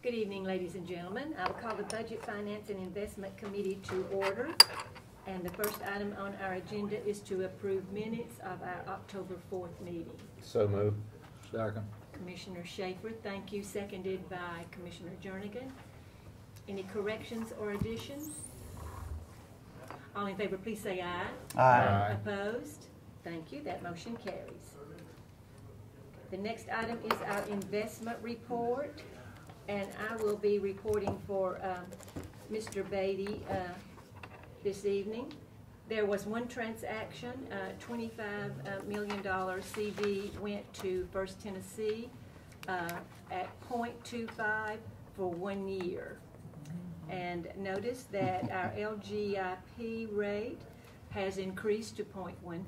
Good evening, ladies and gentlemen. I will call the Budget, Finance, and Investment Committee to order. And the first item on our agenda is to approve minutes of our October 4th meeting. So moved. Second. Commissioner Schaefer, thank you. Seconded by Commissioner Jernigan. Any corrections or additions? All in favor, please say aye. Aye. Opposed? Thank you. That motion carries. The next item is our investment report, and I will be reporting for Mr. Beatty this evening. There was one transaction, $25 million CD went to First Tennessee at 0.25 for 1 year. And notice that our LGIP rate has increased to 0.15.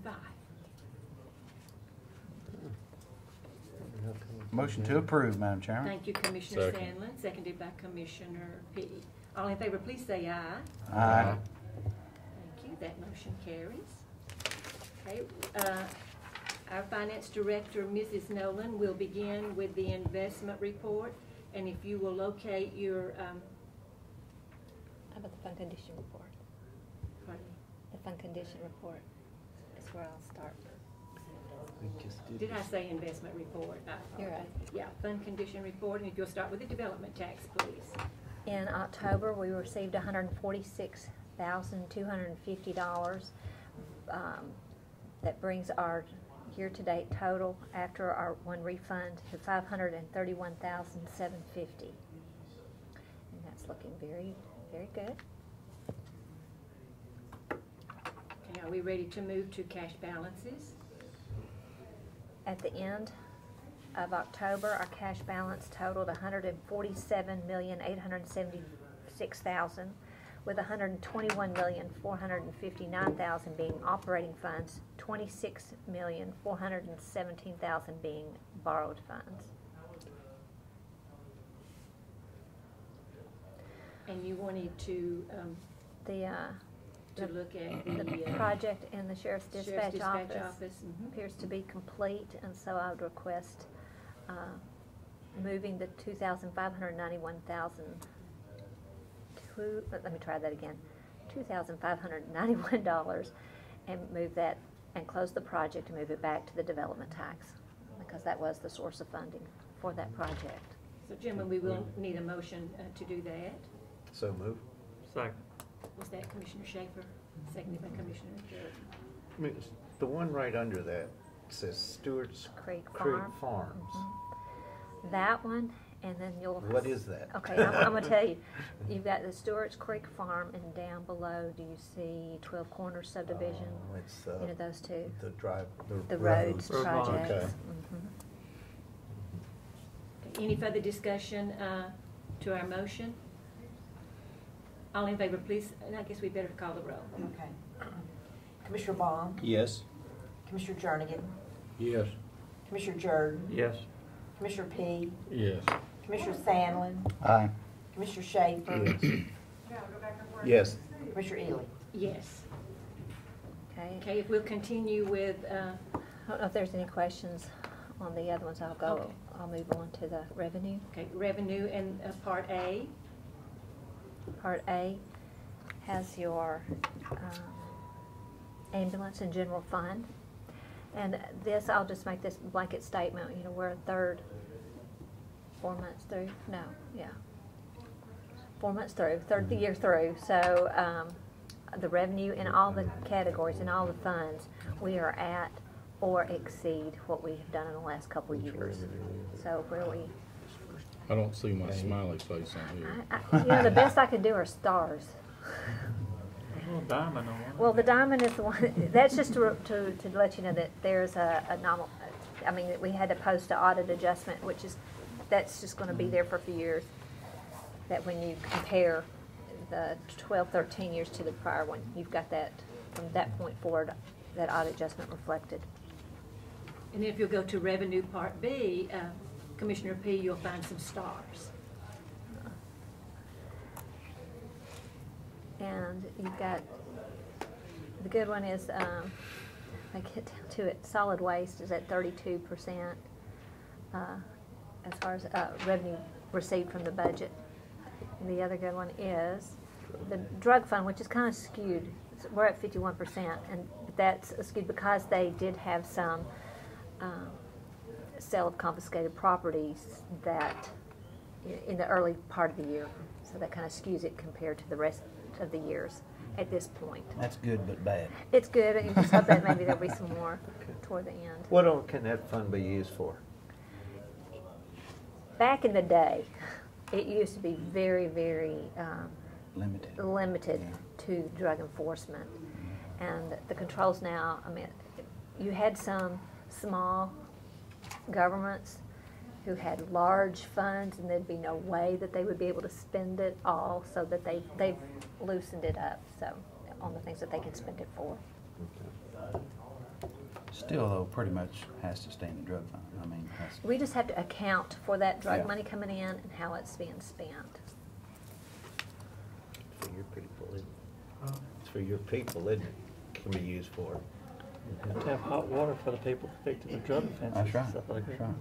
Motion to approve, Madam Chairman. Thank you, Commissioner Second. Sandlin, seconded by Commissioner P. All in favor, please say aye. Aye. Thank you. That motion carries. Okay. Our Finance Director, Mrs. Nolan, will begin with the investment report. And if you will locate your, How about the fund condition report? pardon me, The fund condition report is where I'll start. did I say investment report? You're right. Yeah, fund condition report. And if you'll start with the development tax, please. In October, we received $146,250. That brings our year-to-date total after our one refund to $531,750. And that's looking very, very good. Okay, are we ready to move to cash balances? At the end of October, our cash balance totaled $147,876,000, with $121,459,000 being operating funds, $26,417,000 being borrowed funds. And you wanted to look at The project in the Sheriff's Dispatch Office Mhm. appears to be complete, and so I would request moving the $2,591,000 to, let me try that again, $2,591, and move that and close the project and move it back to the development tax, because that was the source of funding for that project. So, gentlemen, we will need a motion to do that. So moved. Second. Was that Commissioner Schaefer? Seconded by Commissioner Jordan. I mean, the one right under that says Stewart's Creek Farms. Mhm. That one, and then you'll... What is that? Okay, I'm going to tell you. You've got the Stewart's Creek Farm, and down below, do you see 12 Corners subdivision? Oh, it's You know those two? the roads roads. projects. Okay. Mhm. Okay, any further discussion to our motion? All in favor, please, and I guess we better call the roll. Okay. Commissioner Baum, Yes. Commissioner Jernigan, Yes. Commissioner Jordan, Yes. Commissioner P, Yes. Commissioner Sandlin, Aye. Commissioner Schaefer, Yes. Commissioner Ely. Yes. Okay. Okay, if we'll continue with, I don't know if there's any questions on the other ones. Okay. I'll move on to the revenue. okay, revenue and Part A. Part A has your ambulance and general fund. And this, I'll just make this blanket statement, you know, we're 4 months through, no, yeah. 4 months through, third year through. So the revenue in all the categories, in all the funds, we are at or exceed what we have done in the last couple of years. So where we... I don't see my smiley face on here. you know, the best I can do are stars. Diamond on one. Well, the diamond is the one, that's just to let you know that there's a nominal, I mean, we had to post an audit adjustment, which is, that's just going to be there for a few years. That when you compare the 12, 13 years to the prior one, you've got that, from that point forward, that audit adjustment reflected. And if you'll go to revenue Part B, Commissioner P, you'll find some stars. And you've got, the good one is, I get down to it, solid waste is at 32%. As far as revenue received from the budget. And the other good one is the drug fund, which is kind of skewed. We're at 51%, and that's skewed because they did have some sale of confiscated properties that in the early part of the year. So that kind of skews it compared to the rest of the years at this point. That's good but bad. It's good, and you just hope that maybe there'll be some more toward the end. What all can that fund be used for? Back in the day, it used to be very, very Limited. limited to drug enforcement. And the controls now, I mean, you had some small governments who had large funds, and there'd be no way that they would be able to spend it all, so that they've loosened it up, so, on the things that they can spend it for. Still, though, pretty much has to stay in the drug fund. I mean, has to. We just have to account for that drug Yeah. money coming in and how it's being spent. For your people, isn't it? It's for your people, isn't it? Can be used for. Have to have hot water for the people victims of drug offenses. That's right. and stuff like That's that. right.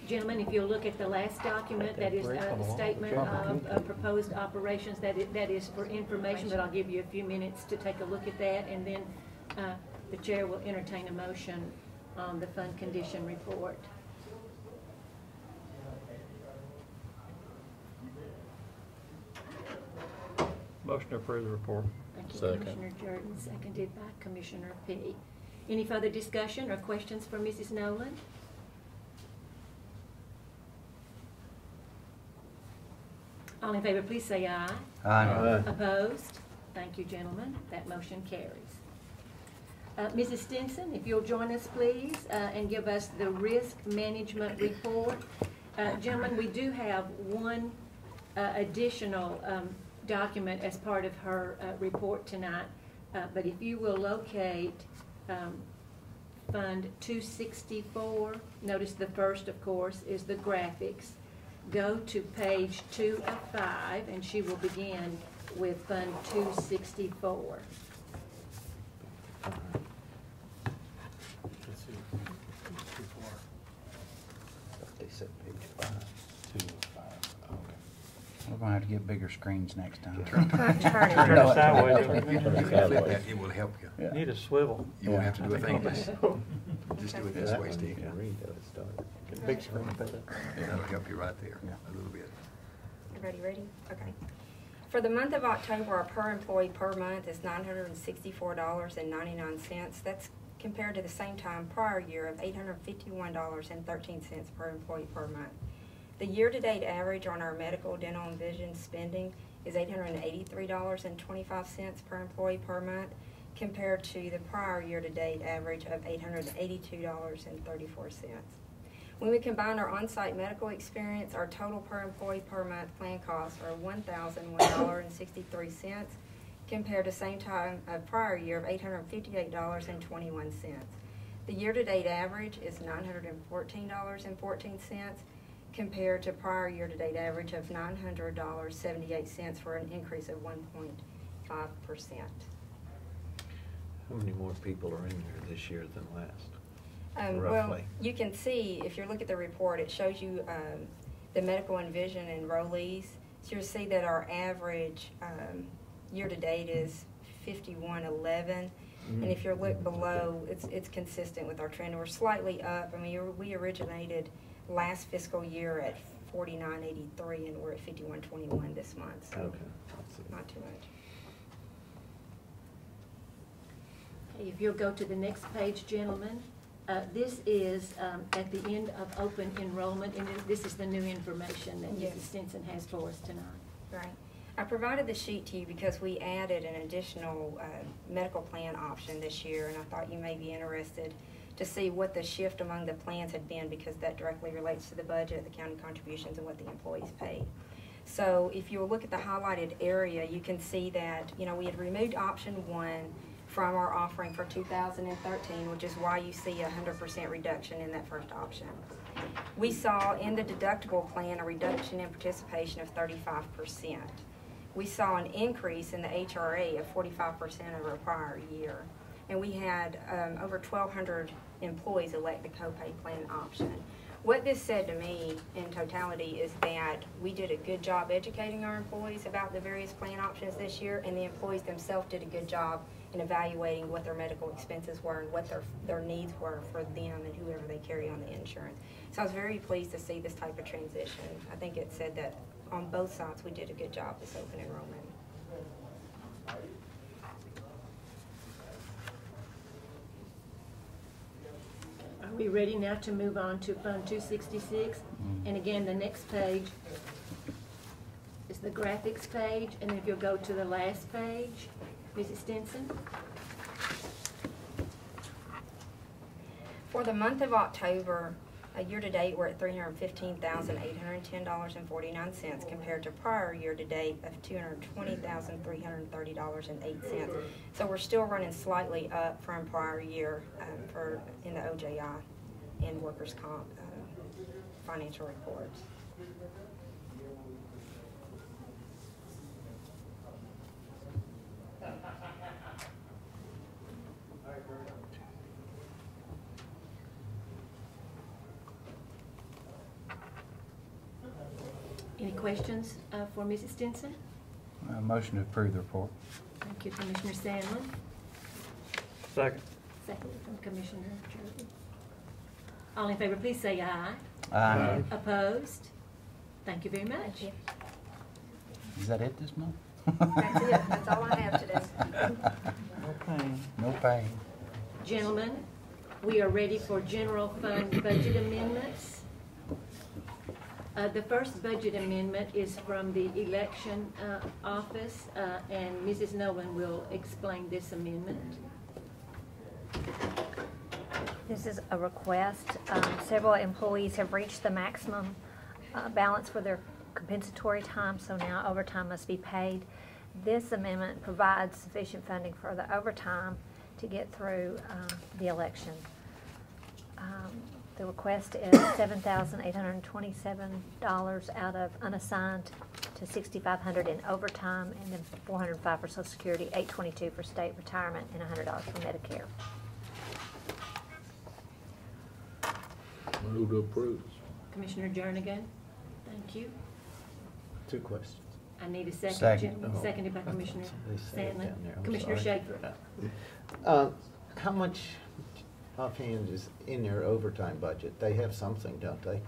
Gentlemen, if you'll look at the last document, that is a statement of proposed operations, that is for information, but I'll give you a few minutes to take a look at that, and then the chair will entertain a motion on the fund condition report. Motion to approve the report. Thank you, Second. Commissioner Jordan, seconded by Commissioner P. Any further discussion or questions for Mrs. Nolan? All in favor, please say aye. Aye. Opposed? Thank you, gentlemen. That motion carries. Mrs. Stinson, if you'll join us, please, and give us the risk management report. Gentlemen, we do have one additional document as part of her report tonight, but if you will locate Fund 264, notice the first, of course, is the graphics. Go to page 2 of 5, and she will begin with Fund 264. They said page 5. We're gonna have to get bigger screens next time. Turn it. Turn it sideways. If you can flip that, it will help you. Yeah. Need a swivel. You won't have to do a thing. Just do it this That way, one you Steve. can read, though, it started. Big screen better. That'll help you right there Yeah. a little bit. Ready? Okay. For the month of October, our per employee per month is $964.99. That's compared to the same time prior year of $851.13 per employee per month. The year-to-date average on our medical, dental, and vision spending is $883.25 per employee per month, compared to the prior year-to-date average of $882.34. When we combine our on-site medical experience, our total per employee per month plan costs are $1,001.63, compared to same time of prior year of $858.21. The year-to-date average is $914.14, compared to prior year-to-date average of $900.78, for an increase of 1.5%. How many more people are in here this year than last? Well, Roughly. you can see, if you look at the report, it shows you the medical and vision enrollees. So you'll see that our average year-to-date is 5111. And if you look below, it's consistent with our trend. We're slightly up. I mean, we originated last fiscal year at 4983, and we're at 5121 this month. So Okay. I see. not too much. If you'll go to the next page, gentlemen, this is at the end of open enrollment, and this is the new information that Yes. Mrs. Stinson has for us tonight. Right. I provided the sheet to you because we added an additional medical plan option this year, and I thought you may be interested to see what the shift among the plans had been, because that directly relates to the budget, the county contributions, and what the employees paid. So if you look at the highlighted area, you can see that, you know, we had removed option 1 from our offering for 2013, which is why you see a 100% reduction in that first option. We saw in the deductible plan a reduction in participation of 35%. We saw an increase in the HRA of 45% over a prior year. And we had over 1,200 employees elect the copay plan option. What this said to me in totality is that we did a good job educating our employees about the various plan options this year, and the employees themselves did a good job in evaluating what their medical expenses were and what their needs were for them and whoever they carry on the insurance. So I was very pleased to see this type of transition. I think it said that on both sides we did a good job this open enrollment. Are we ready now to move on to Fund 266? And again, the next page is the graphics page, and if you'll go to the last page, Mrs. Stinson. For the month of October, year-to-date, we're at $315,810.49 compared to prior year-to-date of $220,330.08. So we're still running slightly up from prior year in the OJI and workers' comp financial reports. Any questions for Mrs. Stinson? Motion to approve the report. Thank you, Commissioner Sandlin. Second. Second from Commissioner Jordan. All in favor, please say aye. Aye. Opposed? Thank you very much. Thank you. Is that it this month? That's it. That's all I have today. No pain. No pain. Gentlemen, we are ready for general fund budget amendments. The first budget amendment is from the election office, and Mrs. Nolan will explain this amendment. This is a request. Several employees have reached the maximum balance for their compensatory time, so now overtime must be paid. This amendment provides sufficient funding for the overtime to get through the election. The request is $7,827 out of unassigned to $6,500 in overtime, and then $405 for Social Security, $822 for state retirement, and $100 for Medicare. Move to approve. Commissioner Jernigan, thank you. 2 questions. I need a second. Second. Seconded by Commissioner They say it Sandlin. down there. I'm Commissioner sorry. Schaefer. How much offhand is in their overtime budget? They have something, don't they?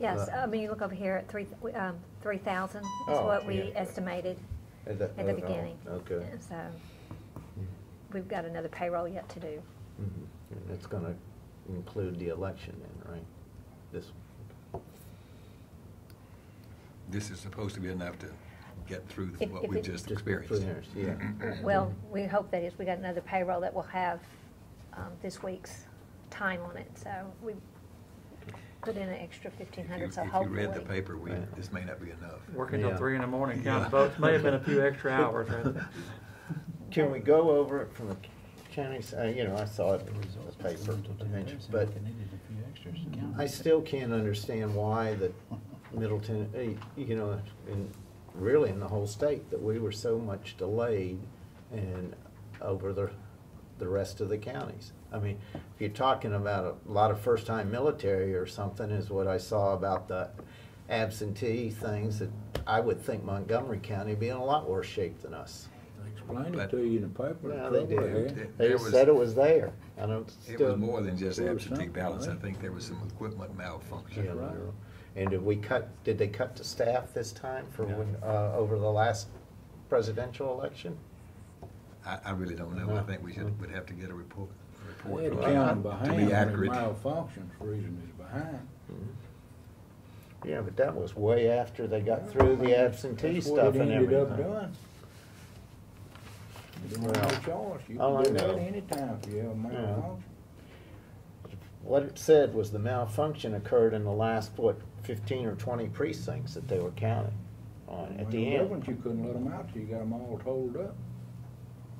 Yes, I mean, you look over here at 3,000 is Oh, what we yeah. estimated At the at the beginning. Okay. And so we've got another payroll yet to do. Mhm. And it's gonna include the election then, right? This. This is supposed to be enough to get through If what it- we've just experienced. Yeah. Well, we hope that is, we got another payroll that will have this week's time on it, so we put in an extra 1,500, so If you hopefully. read the paper, Right. this may not be enough. Working till Yeah. 3 in the morning, Yeah. counting votes. May have been a few extra hours right there. Can we go over it from the county side? You know, I saw it in the paper, but I still can't understand why that Middleton, you know, and really in the whole state, that we were so much delayed and over the rest of the counties. I mean, if you're talking about a lot of first-time military or something, is what I saw about the absentee things, that I would think Montgomery County would be in a lot worse shape than us. They explained But- it to you in the paper. Yeah, the they trouble did. had. They There just was- said it was there. I don't It still. was more than just There was absentee something, ballots. I right? think there was some equipment malfunction. Yeah, right. and did they cut the staff this time for when, over the last presidential election? I really don't know. I think we would have to get a report. They had to counted be behind when it accurate. malfunctions, reason is behind. Yeah, but that was way after they got through the absentee That's stuff what it and ended up everything. doing. You don't have Well, no choice. You all I can do know- that anytime if you have a malfunction. What it said was the malfunction occurred in the last, 15 or 20 precincts that they were counting on at the Well, end. difference, you couldn't let them out till you got them all told up.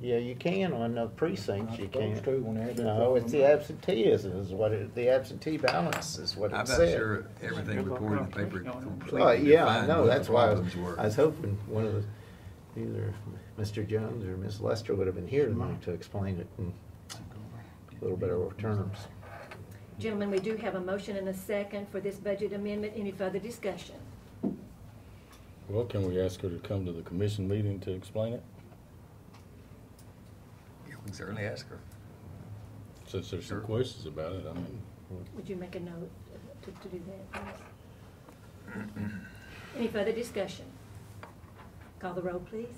Yeah, you can on the precincts, Not you supposed can. to when they had that No, problem. it's the absenteeism is what the absentee balance is what I'm it not said. sure everything reported in the paper completely Well, yeah, I defined know, what the that's why problems were. I was hoping one of the, either Mr. Jones or Ms. Lester would have been here tonight to explain it in a little better terms. Gentlemen, we do have a motion and a second for this budget amendment. Any further discussion? Well, can we ask her to come to the commission meeting to explain it? Yeah, we can certainly ask her. Since there's some Sure. questions about it, I mean, Would you make a note to do that, please? Any further discussion? Call the roll, please.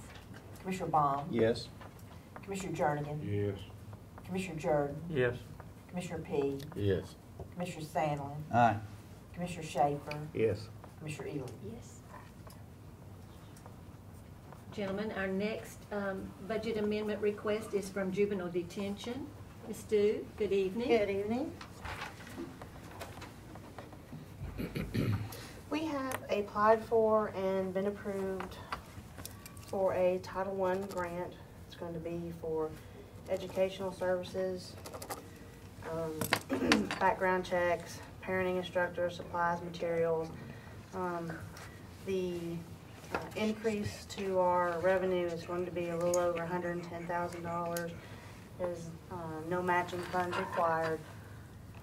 Commissioner Baum, Yes. Commissioner Jernigan, Yes. Commissioner Jordan, Yes. Commissioner P, yes. Commissioner Sandlin, Aye. Commissioner Schaefer, Yes. Commissioner Ely. Yes. Gentlemen, our next budget amendment request is from juvenile detention. Ms. Stu, good evening. Good evening. We have applied for and been approved for a Title I grant. It's going to be for educational services, background checks, parenting instructors, supplies, materials. The increase to our revenue is going to be a little over $110,000. There's no matching funds required,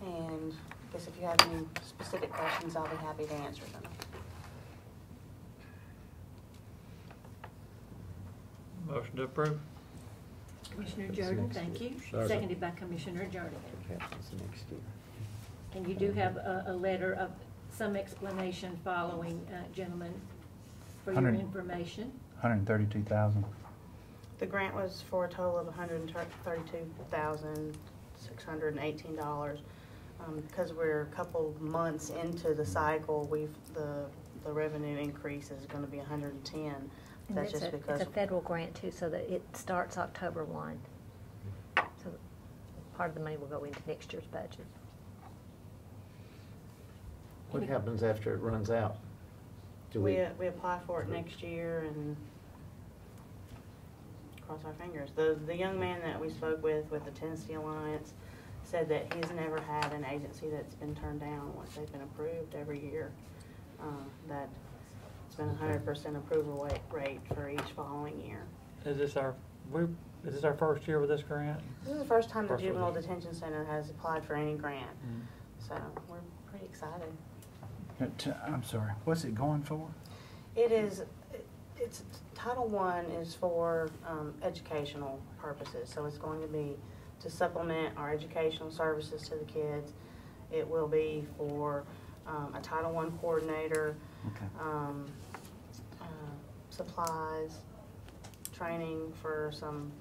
and I guess if you have any specific questions, I'll be happy to answer them. Motion to approve. Commissioner Jordan, thank you. Second. Seconded by Commissioner Jernigan. What happens next year? And you do have a letter of some explanation following, gentlemen, for your 100. information. 132,000. The grant was for a total of $132,618. Because we're a couple months into the cycle, the revenue increase is going to be 110. And That's it's just a, because it's a federal grant too, so that it starts October 1. So part of the money will go into next year's budget. What happens after it runs out? Do we apply for it next year and cross our fingers. The young man that we spoke with the Tennessee Alliance said that he's never had an agency that's been turned down once they've been approved every year. That it's been 100% approval rate for each following year. Is this our first year with this grant? This is the first time the First one. Juvenile Detention Center has applied for any grant, so we're pretty excited. I'm sorry, what's it going for? It's Title I is for educational purposes, so it's going to be to supplement our educational services to the kids. It will be for a Title I coordinator, Okay. supplies, training for some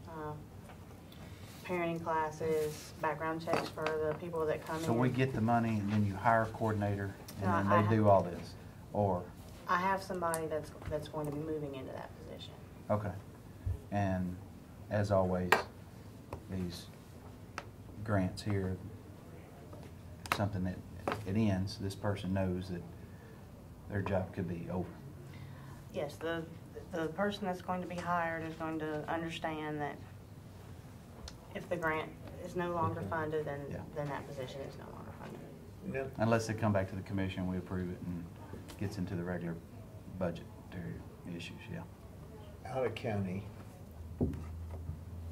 parenting classes, background checks for the people that come in. So we get the money and then you hire a coordinator No, and I then they do all this? Or, I have somebody that's going to be moving into that position. okay. And as always, these grants here, something that it ends, this person knows that their job could be over. Yes, the person that's going to be hired is going to understand that if the grant is no longer funded, then that position is no longer funded. No. Unless they come back to the commission, we approve it and gets into the regular budgetary issues, yeah. Out of county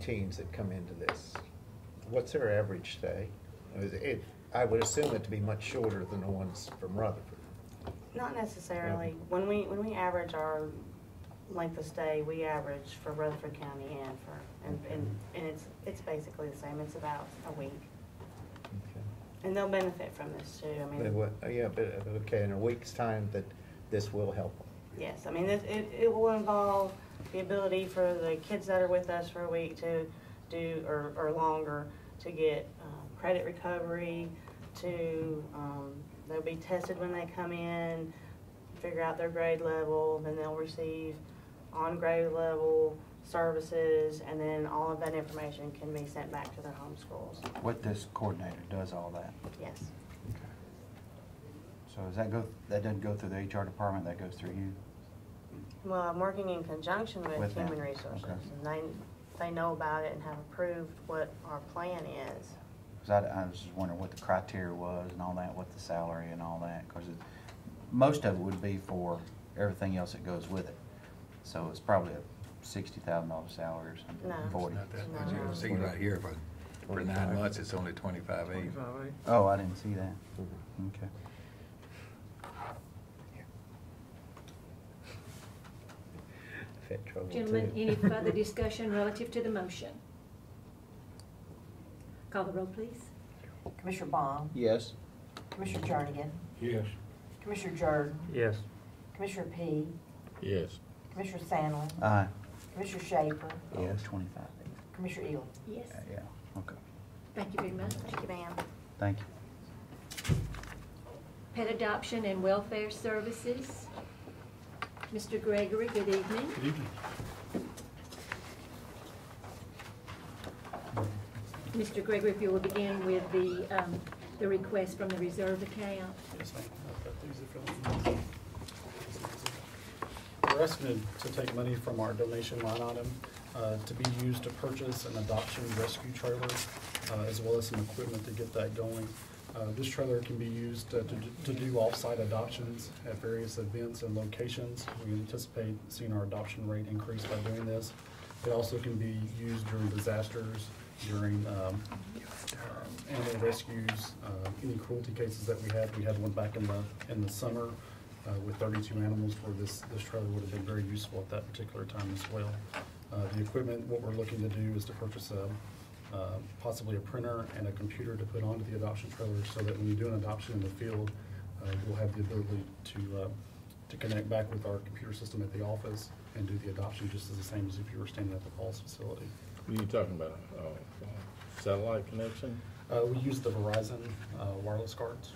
teens that come into this, what's their average stay? I would assume it to be much shorter than the ones from Rutherford. Not necessarily. When we average our length of stay, we average for Rutherford County and it's basically the same. It's about a week. Okay. And they'll benefit from this too. I mean, But okay, in a week's time that this will help them. yes, I mean, it will involve the ability for the kids that are with us for a week to do, or longer, to get credit recovery, they'll be tested when they come in, figure out their grade level, then they'll receive on grade level services, and then all of that information can be sent back to their home schools. What this coordinator does all that? Yes. So does that doesn't go through the HR department, that goes through you? Well, I'm working in conjunction with them. Human Resources, Okay. and they know about it and have approved what our plan is. Because I was just wondering what the criteria was and all that, what the salary and all that, because most of it would be for everything else that goes with it. So it's probably a $60,000 salary or something, No. 40. Not that No. much. You can see right here, if For 9 months, it's only 25.8. Oh, I didn't see that. Okay. I've had trouble Gentlemen, too. any further discussion relative to the motion? Call the roll, please. Commissioner Baum, Yes. Commissioner Jernigan, Yes. Commissioner Jordan, Yes. Commissioner P, Yes. Commissioner Sandlin, Aye. Commissioner Schaefer, Yes. 25. Commissioner Ely. Yes. Yeah, okay. Thank you very much. Thank you, ma'am. Thank you. Pet Adoption and Welfare Services. Mr. Gregory, good evening. Good evening. Mr. Gregory, if you will begin with the request from the reserve account. Yes, ma'am. I've got these if you'll- We're asking to take money from our donation line item to be used to purchase an adoption rescue trailer, as well as some equipment to get that going. This trailer can be used to do off-site adoptions at various events and locations. We anticipate seeing our adoption rate increase by doing this. It also can be used during disasters, during animal rescues, any cruelty cases that we had. We had one back in the summer with 32 animals where this trailer would have been very useful at that particular time as well. The equipment, what we're looking to do is to purchase possibly a printer and a computer to put onto the adoption trailer so that when you do an adoption in the field, we'll have the ability to connect back with our computer system at the office and do the adoption just as the same as if you were standing at the Falls facility. What are you talking about? Satellite connection? We use the Verizon wireless cards.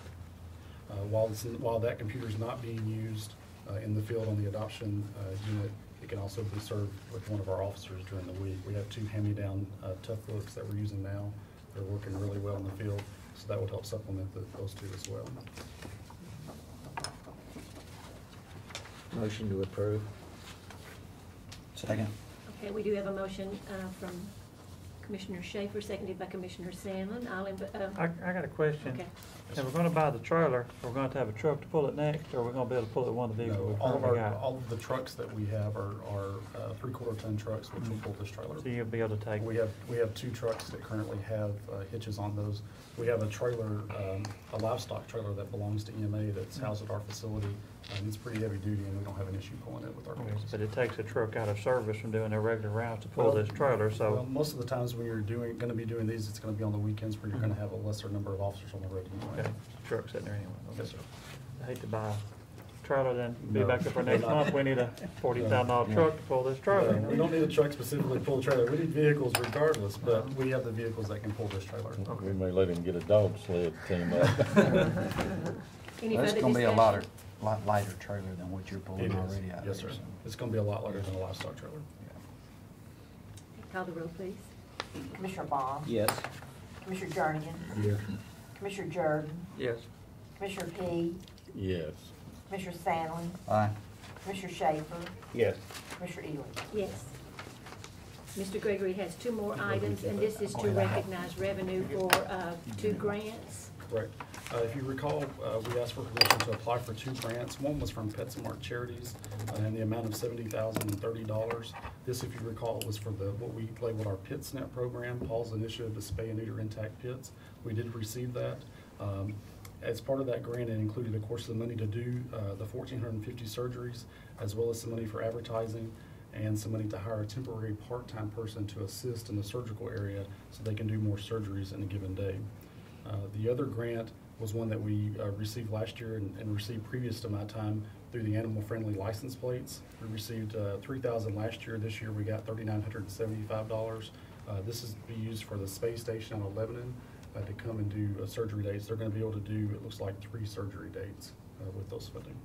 While that computer is not being used in the field on the adoption unit, it can also be served with one of our officers during the week. We have 2 hand-me-down tough books that we're using now. They're working really well in the field, so that would help supplement those 2 as well. Motion to approve. Second. Okay, we do have a motion from Commissioner Schaefer, seconded by Commissioner Sandlin. I got a question. Okay. If we're gonna buy the trailer, we're going to have a truck to pull it next, or we're gonna be able to pull it with one of the vehicles No, we all currently got? all of the trucks that we have are 3/4 ton trucks, which will pull this trailer. So you'll be able to take. We have 2 trucks that currently have hitches on those. We have a trailer, a livestock trailer that belongs to EMA that's housed at our facility. It's pretty heavy duty and we don't have an issue pulling it with our vehicles. But it takes a truck out of service from doing their regular routes to pull this trailer, Well, so. most of the times when you're gonna be doing these, it's gonna be on the weekends where you're gonna have a lesser number of officers on the road anyway. Okay, truck's sitting there anyway. Okay. Yes, sir. I hate to buy a trailer, then be No. back up for next month, we need a $40,000 truck to pull this trailer. We don't need a truck specifically to pull a trailer. We need vehicles regardless, but we have the vehicles that can pull this trailer. We may let him get a dog sled team up. Any Well, it's further gonna be a discussion? lot lighter trailer than what you're It pulling is. already out there. Yes, sir. so. It's gonna be a lot lighter than a livestock trailer. Call the roll, please. Commissioner Baum, Yes. Commissioner Jernigan, Yes. Commissioner Jordan, Yes. Commissioner P, Yes. Commissioner Sandlin, Aye. Commissioner Schaefer, Yes. Commissioner Ely. Yes. Mr. Gregory has 2 more items, and this is to recognize revenue for 2 grants. Correct. If you recall, we asked for permission to apply for 2 grants. One was from PetSmart Charities in the amount of $70,030. This, if you recall, was for what we labeled our PitSNet program, Paul's initiative to spay and neuter intact pits. We did receive that. As part of that grant, it included, of course, the money to do the 1,450 surgeries, as well as some money for advertising and some money to hire a temporary part-time person to assist in the surgical area so they can do more surgeries in a given day. The other grant was one that we received last year and received previous to my time through the animal-friendly license plates. We received $3,000 last year. This year we got $3,975. This is to be used for the space station out of Lebanon to come and do surgery dates. They're going to be able to do, it looks like, 3 surgery dates with those funding.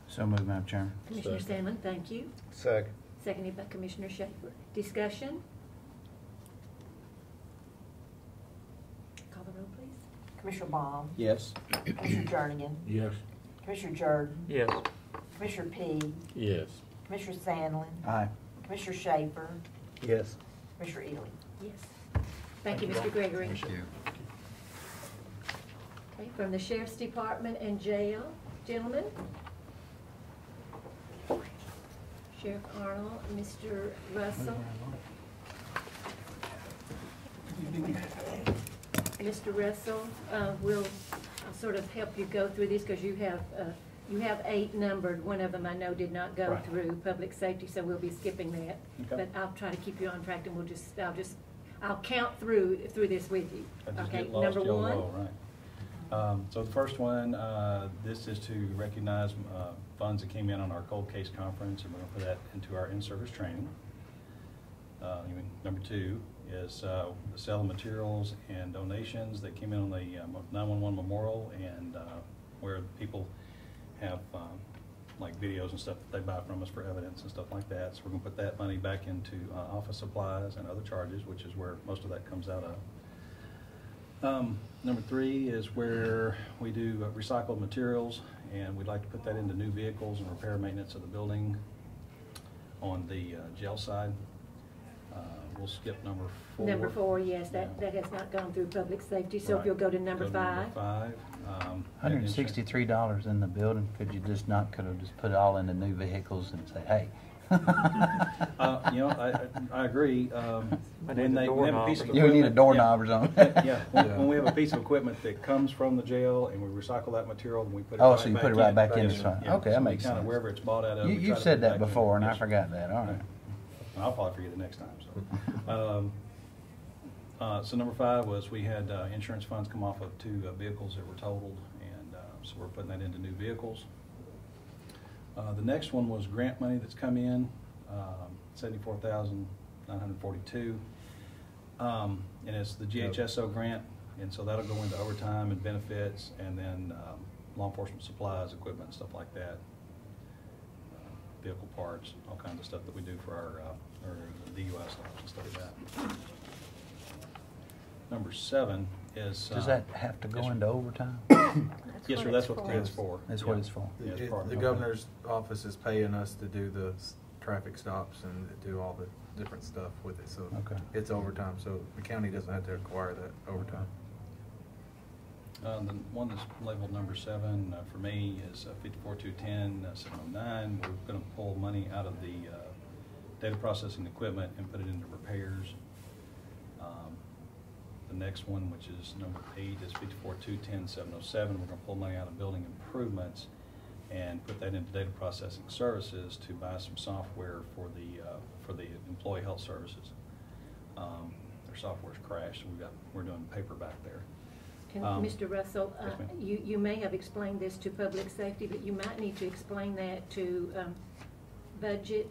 So moved, Madam Chairman. Commissioner Sandlin, thank you. Second. Seconded by Commissioner Schaefer. Discussion? Call the roll, please. Commissioner Baum, Yes. Commissioner Jernigan, Yes. Commissioner Jordan, Yes. Commissioner P, Yes. Commissioner Sandlin, Aye. Commissioner Schaefer, Yes. Commissioner Ely. Yes. Thank you, Mr. Gregory. Thank you. Okay, from the Sheriff's Department and Jail, gentlemen. Sheriff Arnold, Mr. Russell. Mr. Russell, I'll sort of help you go through this because you have 8 numbered. One of them I know did not go Right. through public safety, so we'll be skipping that. Okay. But I'll try to keep you on track, and I'll count through this with you. I just Okay, get lost, number you'll one. roll, right. So the first one, this is to recognize funds that came in on our cold case conference, and we're gonna put that into our in-service training. Number 2 is the sale of materials and donations that came in on the 911 memorial, and where people have like videos and stuff that they buy from us for evidence and stuff like that. So we're gonna put that money back into office supplies and other charges, which is where most of that comes out of. Number 3 is where we do recycled materials, and we'd like to put that into new vehicles and repair maintenance of the building on the jail side. We'll skip number 4. Number 4, yes, that has not gone through public safety, so if Right. you'll go to number 5. Number 5. $163 in the building, could you just not, could have just put it all into new vehicles and say, hey? I agree. When we have a piece of You need a equipment- doorknob or something. Yeah, when we have a piece of equipment that comes from the jail and we recycle that material and we put it Oh, right so you back put it right in. back in, Yeah, so- yeah. okay, that So we makes kinda sense. wherever it's bought out of. we try You've to said put it that back in. before, and I Yes, sir. forgot that, all right. I'll probably forget it next time, so. So number 5 was we had insurance funds come off of 2 vehicles that were totaled, and so we're putting that into new vehicles. The next one was grant money that's come in, $74,942. And it's the GHSO grant, and so that'll go into overtime and benefits, and then law enforcement supplies, equipment, and stuff like that. Vehicle parts, all kinds of stuff that we do for our DUI stops and stuff like that. Number 7 is. Does that have to go yes, sir. into overtime? Yes, sir, that's what the grant's for. That's Yeah. what it's for. Yeah, it's part of The it. governor's office is paying us to do the traffic stops and do all the different stuff with it, so Okay. it's overtime, so the county doesn't have to require that overtime. The one that's labeled number 7 for me is 54,210,709. We're going to pull money out of the data processing equipment and put it into repairs. The next one, which is number 8, is 54,210,707. We're going to pull money out of building improvements and put that into data processing services to buy some software for the employee health services. Their software's crashed, so we're doing paper back there. Mr. Russell, Yes, ma'am. you may have explained this to public safety, but you might need to explain that to budget.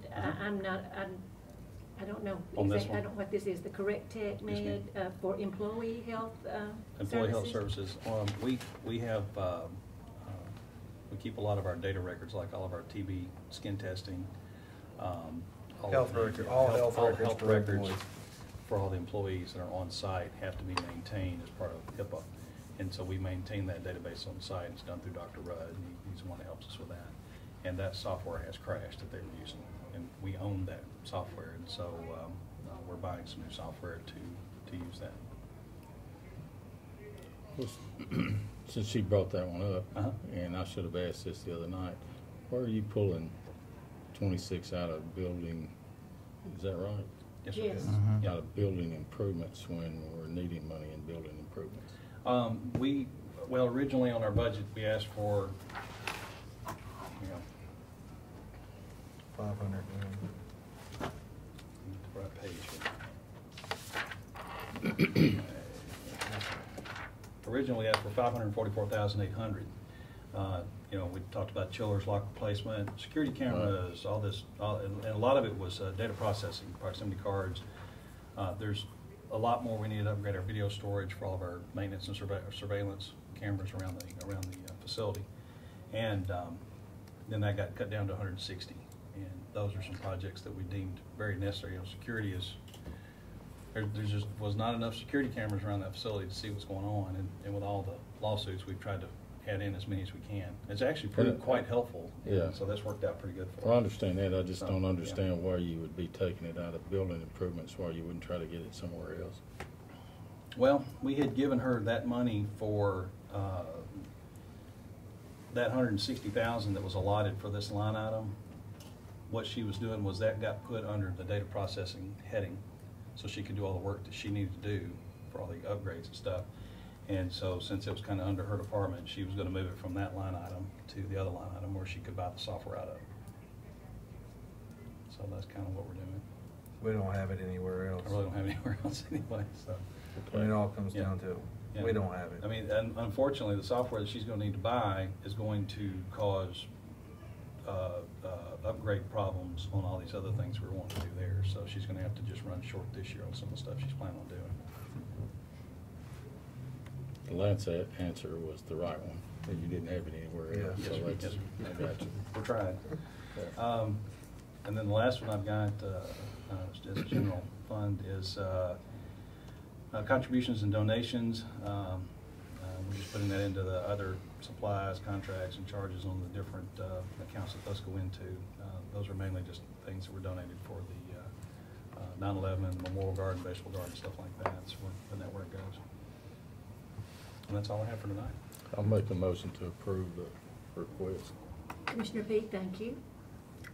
I don't know On this exactly, I one? don't know what this is, the Correct Tech Yes, ma'am. Med for employee health Employee health services? services. We have, we keep a lot of our data records, like all of our TB skin testing. All Health record- all health records health for records employees. for all the employees that are on site have to be maintained as part of HIPAA. And so we maintain that database on site. It's done through Dr. Rudd, and he's the one that helps us with that. And that software has crashed that they were using, and we own that software, and so we're buying some new software to use that. Since she brought that one up, Uh-huh. and I should have asked this the other night, where are you pulling 26 out of building, is that right? Yes, sir. Yes. Mhm. Out of building improvements when we're needing money in building improvements? Well, originally on our budget, we asked for, 500. the right page here. Originally, asked for $544,800. We talked about chillers, lock replacement, security cameras, all this, and a lot of it was data processing, proximity cards. There's a lot more. We need to upgrade our video storage for all of our maintenance and surveillance cameras around the facility, and then that got cut down to 160. And those are some projects that we deemed very necessary. Security is. There just was not enough security cameras around that facility to see what's going on, and with all the lawsuits, we've tried to add in as many as we can. It's actually proved quite helpful. Yeah. So that's worked out pretty good for us. Well, I understand that, I just So, don't yeah. understand why you would be taking it out of building improvements, why you wouldn't try to get it somewhere else. Well, we had given her that money for that $160,000 that was allotted for this line item. What she was doing was that got put under the data processing heading, so she could do all the work that she needed to do for all the upgrades and stuff. And so since it was kind of under her department, she was going to move it from that line item to the other line item where she could buy the software out of. So that's kind of what we're doing. We don't have it anywhere else. I really don't have anywhere else anyway, so. When it all comes down to it, Yeah. we don't have it. I mean, and unfortunately, the software that she's going to need to buy is going to cause upgrade problems on all these other things we're wanting to do there. So she's going to have to just run short this year on some of the stuff she's planning on doing. The last answer was the right one, that you didn't have it anywhere else. Yes, So sir. that's, Yes, sir. I got you. We're trying. And then the last one I've got as a general fund is contributions and donations. We're just putting that into the other supplies, contracts, and charges on the different accounts that those go into. Those are mainly just things that were donated for the 9/11 Memorial Garden, Vegetable Garden, stuff like that. So we're putting that where it goes. And that's all I have for tonight. I'll make a motion to approve the request. Commissioner Peak, thank you.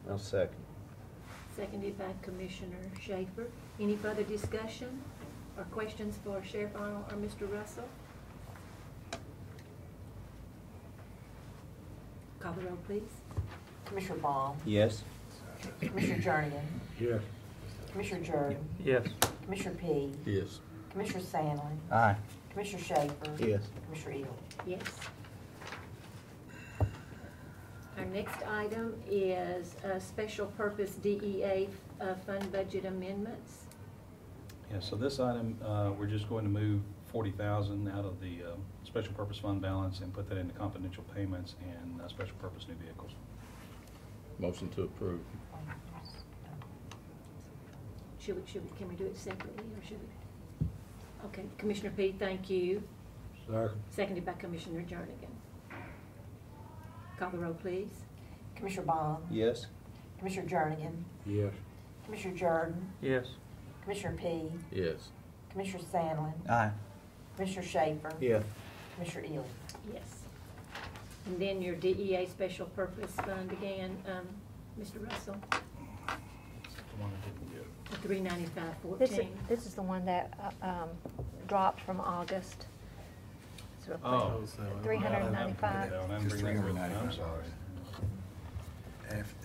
I'll second. Seconded by Commissioner Schaefer. Any further discussion or questions for Sheriff Arnold or Mr. Russell? Call the roll, please. Commissioner Baum, Yes. Commissioner Jernigan, Yes. Commissioner Jordan, Yes. Commissioner P, Yes. Commissioner Sandlin, Aye. Commissioner Schaefer. Yes. Commissioner Ely. Yes. Our next item is special purpose DEA fund budget amendments. Yeah, so this item, we're just going to move $40,000 out of the special purpose fund balance and put that into confidential payments and special purpose new vehicles. Motion to approve. Can we do it separately or should we? Okay, Commissioner Peak, thank you. Second. Seconded by Commissioner Jernigan. Call the roll, please. Commissioner Baum, Yes. Commissioner Jernigan, Yes. Commissioner Jordan, Yes. Commissioner P, Yes. Commissioner Sandlin, Aye. Commissioner Schaefer. Yeah. Commissioner Ely. Yes. And then your DEA special purpose fund again, Mr. Russell, The one I didn't get. the $395.14. This is the one that dropped from August. It's real quick. Oh. $395. I'm Just bringing that up. I'm $395. sorry.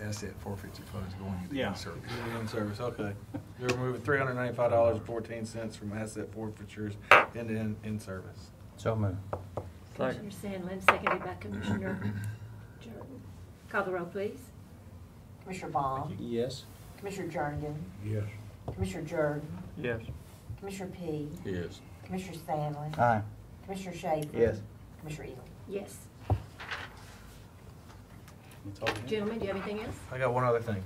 Asset forfeiture funds going into Yeah. in-service. In-service, okay. You're moving $395.14 from asset forfeitures into in-service. So moved. Commissioner Sandlin, seconded by Commissioner Jordan. Call the roll, please. Commissioner Baum, Yes. Commissioner Jernigan, Yes. Commissioner Jordan, Yes. Commissioner P, Yes. Commissioner Sandlin, Aye. Commissioner Schaefer. Yes. Commissioner Ely. Yes. That's all we have. Gentlemen, do you have anything else? I got one other thing.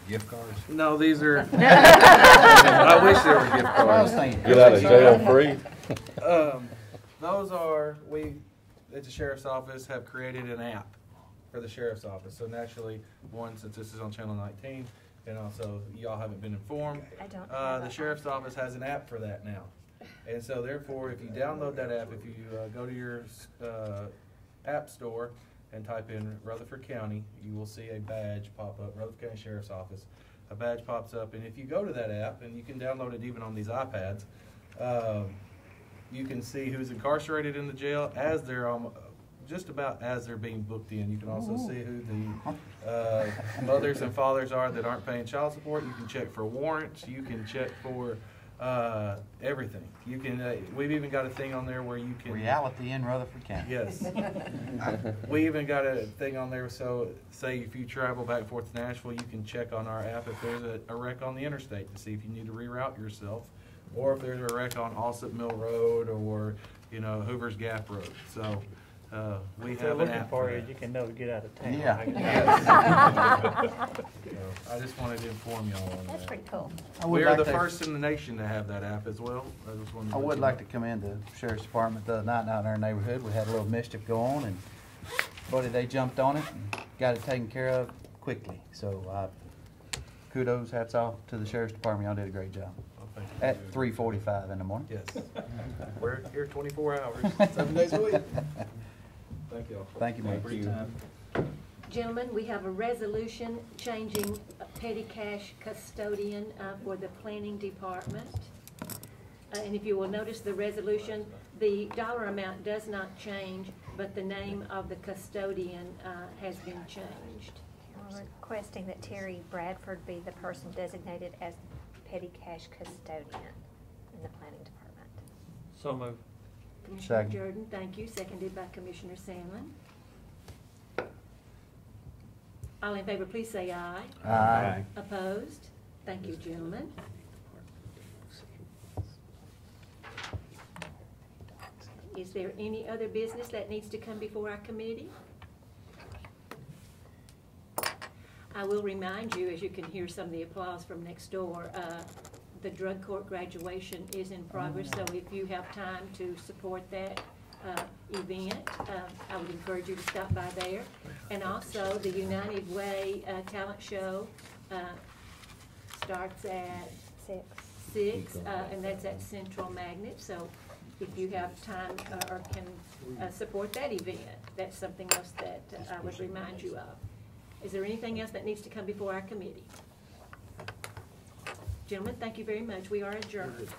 Gift cards? No, these are, I wish there were gift cards. Get out of jail free. Those are, we, at the sheriff's office, have created an app for the sheriff's office. So naturally, one, since this is on Channel 19, and also y'all haven't been informed, I don't have the that sheriff's office has an app for that now. And so therefore, if you download that app, if you go to your app store and type in Rutherford County, you will see a badge pop up, Rutherford County Sheriff's Office. A badge pops up, and if you go to that app, and you can download it even on these iPads, you can see who's incarcerated in the jail as they're just about as they're being booked in. You can also see who the mothers and fathers are that aren't paying child support. You can check for warrants. You can check for everything. You can. We've even got a thing on there where you can Reality in Rutherford County. Yes. We even got a thing on there, so say if you travel back and forth to Nashville, you can check on our app if there's a wreck on the interstate to see if you need to reroute yourself, or if there's a wreck on Alsip Mill Road or, Hoover's Gap Road. So we If they're have an looking app for for you, that. you can know to get out of town. Yeah. I just wanted to inform y'all on that. That's pretty cool. We are the first in the nation to have that app as well. I would like to commend the sheriff's department the other night out in our neighborhood. We had a little mischief go on, and buddy, they jumped on it and got it taken care of quickly. So kudos, hats off to the sheriff's department. Y'all did a great job. Thank you. At 3:45 in the morning. Yes. We're here 24 hours, 7 days a week. Thank y'all. Thank you, man. Thank you for your time. Gentlemen, we have a resolution changing a petty cash custodian for the planning department. And if you will notice the resolution, the dollar amount does not change, but the name of the custodian has been changed. We're requesting that Terry Bradford be the person designated as petty cash custodian in the planning department. So moved. Commissioner Second. Jordan, thank you. Seconded by Commissioner Sandlin. All in favor, please say aye. Aye. Opposed? Thank you, gentlemen. Is there any other business that needs to come before our committee? I will remind you, as you can hear some of the applause from next door, the drug court graduation is in progress, so if you have time to support that event, I would encourage you to stop by there. And also, the United Way talent show starts at 6, and that's at Central Magnet. So if you have time or can support that event, that's something else that I would remind you of. Is there anything else that needs to come before our committee? Gentlemen, thank you very much. We are adjourned.